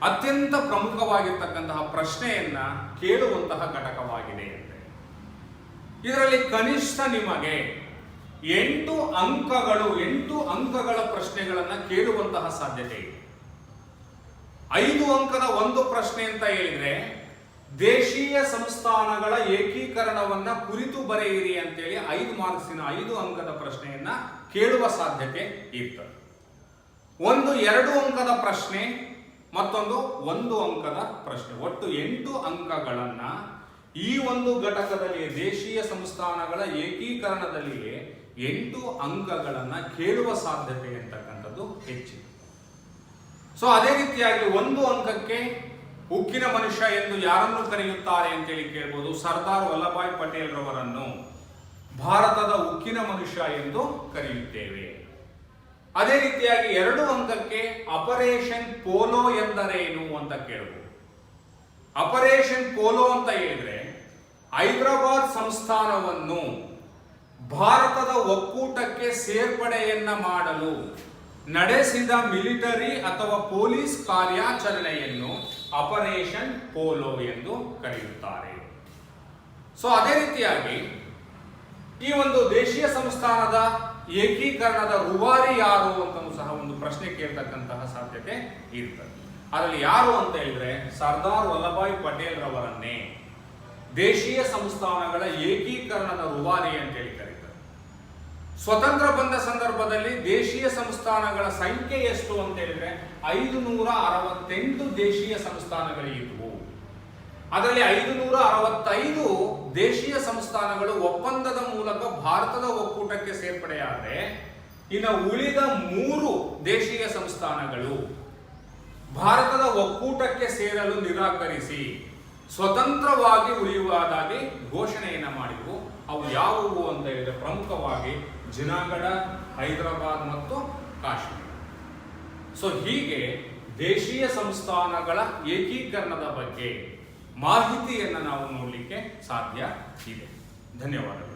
ಅತ್ಯಂತ ಪ್ರಮುಖವಾಗಿರ್ತಕ್ಕಂತಹ ಪ್ರಶ್ನೆಯನ್ನ ಕೇಳುವಂತಹ ಘಟಕವಾಗಿದೆ. ಇದರಲ್ಲಿ ಕನಿಷ್ಠ ನಿಮಗೆ 8 ಅಂಕಗಳ ಪ್ರಶ್ನೆಗಳನ್ನ ಕೇಳುವಂತಹ ಸಾಧ್ಯತೆ ಇದೆ. 5 ಅಂಕದ ಒಂದು ಪ್ರಶ್ನೆ ಅಂತ ಹೇಳಿದ್ರೆ ದೇಶೀಯ ಸಂಸ್ಥಾನಗಳ ಏಕೀಕರಣವನ್ನ ಕುರಿತು ಬರೆಯಿರಿ ಅಂತೇಳಿ 5 ಮಾರ್ಕ್ಸಿನ 5 ಅಂಕದ ಪ್ರಶ್ನೆಯನ್ನ ಕೇಳುವ ಸಾಧ್ಯತೆ ಇರ್ತದೆ. ಒಂದು 2 ಅಂಕದ ಪ್ರಶ್ನೆ, ಮತ್ತೊಂದು 1 ಅಂಕದ ಪ್ರಶ್ನೆ. ಒಟ್ಟು 8 ಅಂಕಗಳನ್ನ ಈ ಒಂದು ಘಟಕದಲ್ಲಿ ದೇಶೀಯ ಸಂಸ್ಥಾನಗಳ ಏಕೀಕರಣದಲ್ಲಿಯೇ 8 ಅಂಕಗಳನ್ನ ಕೇಳುವ ಸಾಧ್ಯತೆ ಅಂತಕ್ಕಂಥದ್ದು ಹೆಚ್ಚಿದೆ. ಸೊ ಅದೇ ರೀತಿಯಾಗಿ 1 ಅಂಕಕ್ಕೆ ಉಕ್ಕಿನ ಮನುಷ್ಯ ಎಂದು ಯಾರನ್ನು ಕರೆಯುತ್ತಾರೆ ಅಂತೇಳಿ ಕೇಳ್ಬೋದು. ಸರ್ದಾರ್ ವಲ್ಲಭಾಯ್ ಪಟೇಲ್ ರವರನ್ನು ಭಾರತದ ಉಕ್ಕಿನ ಮನುಷ್ಯ ಎಂದು ಕರೆಯುತ್ತೇವೆ. ಅದೇ ರೀತಿಯಾಗಿ 2 ಅಂಕಕ್ಕೆ ಆಪರೇಷನ್ ಪೋಲೋ ಎಂದರೇನು ಅಂತ ಕೇಳಬಹುದು. ಆಪರೇಷನ್ ಪೋಲೋ ಅಂತ ಹೇಳಿದ್ರೆ ಹೈದರಾಬಾದ್ ಸಂಸ್ಥಾನವನ್ನು ಭಾರತದ ಒಕ್ಕೂಟಕ್ಕೆ ಸೇರ್ಪಡೆಯನ್ನ ಮಾಡಲು ನಡೆಸಿದ ಮಿಲಿಟರಿ ಅಥವಾ ಪೊಲೀಸ್ ಕಾರ್ಯಾಚರಣೆಯನ್ನು ಆಪರೇಷನ್ ಪೋಲೋ ಎಂದು ಕರೆಯುತ್ತಾರೆ. ಸೊ ಅದೇ ರೀತಿಯಾಗಿ ಈ ಒಂದು ದೇಶೀಯ ಸಂಸ್ಥಾನದ ಏಕೀಕರಣದ ರೂವಾರಿ ಯಾರು ಅಂತ ಸಹ ಒಂದು ಪ್ರಶ್ನೆ ಕೇಳ್ತಕ್ಕಂತಹ ಸಾಧ್ಯತೆ ಇರ್ತದೆ. ಅದರಲ್ಲಿ ಯಾರು ಅಂತ ಹೇಳಿದ್ರೆ ಸರ್ದಾರ್ ವಲ್ಲಭಾಯ್ ಪಟೇಲ್ ರವರನ್ನೇ ದೇಶೀಯ ಸಂಸ್ಥಾನಗಳ ಏಕೀಕರಣದ ರೂವಾರಿ ಅಂತೇಳಿ ಕರೀತಾರೆ. ಸ್ವತಂತ್ರ ಬಂದ ಸಂದರ್ಭದಲ್ಲಿ ದೇಶೀಯ ಸಂಸ್ಥಾನಗಳ ಸಂಖ್ಯೆ ಎಷ್ಟು ಅಂತ ಹೇಳಿದ್ರೆ 568 ದೇಶೀಯ ಸಂಸ್ಥಾನಗಳಿದ್ವು. ಅದರಲ್ಲಿ 565 ದೇಶೀಯ ಸಂಸ್ಥಾನಗಳು ಒಪ್ಪಂದದ ಮೂಲಕ ಭಾರತದ ಒಕ್ಕೂಟಕ್ಕೆ ಸೇರ್ಪಡೆಯಾದರೆ, ಇನ್ನು ಉಳಿದ 3 ದೇಶೀಯ ಸಂಸ್ಥಾನಗಳು ಭಾರತದ ಒಕ್ಕೂಟಕ್ಕೆ ಸೇರಲು ನಿರಾಕರಿಸಿ ಸ್ವತಂತ್ರವಾಗಿ ಉಳಿಯುವುದಾಗಿ ಘೋಷಣೆಯನ್ನ ಮಾಡಿದವು. ಅವು ಯಾವುವು ಅಂತ ಹೇಳಿದ್ರೆ ಪ್ರಮುಖವಾಗಿ ಜುನಾಗಢ, ಹೈದರಾಬಾದ್ ಮತ್ತು ಕಾಶ್ಮೀರ. ಸೊ ಹೀಗೆ ದೇಶೀಯ ಸಂಸ್ಥಾನಗಳ ಏಕೀಕರಣದ ಬಗ್ಗೆ ಮಾಹಿತಿಯನ್ನು ನಾವು ನೋಡಲಿಕ್ಕೆ ಸಾಧ್ಯ ಇದೆ. ಧನ್ಯವಾದಗಳು.